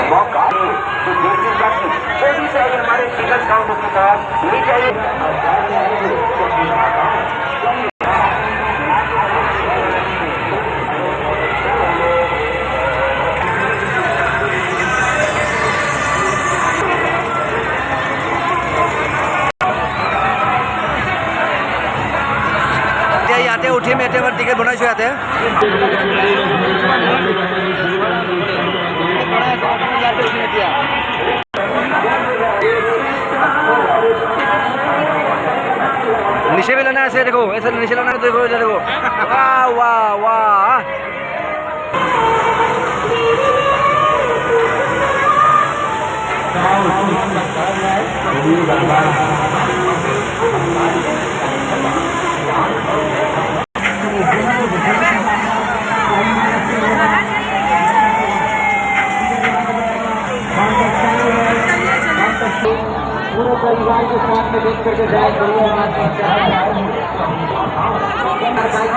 मौका तो वो भी चाहिए हमारे टिकट काउंटर के साथ ये चाहिए। आते उठी में टिकट बनाई आते नीचे भी लाना ऐसे देखो, ऐसे नीचे लाना देखो, इधर देखो। वाह वाह वाह पूरे परिवार के साथ में देख करके जाए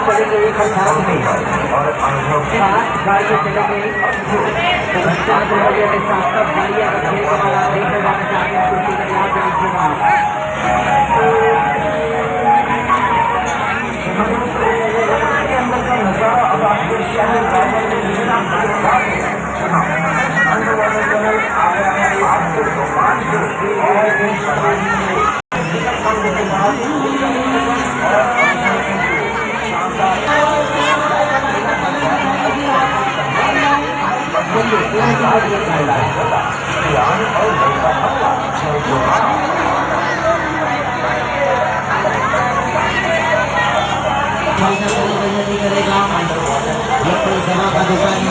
चलेंगे एक हजार नहीं और गाड़ियाँ चलेंगे साथ साथ गाड़ियाँ लेकर जाना चाहते करेगा दवा का दुकान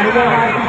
धन्यवाद।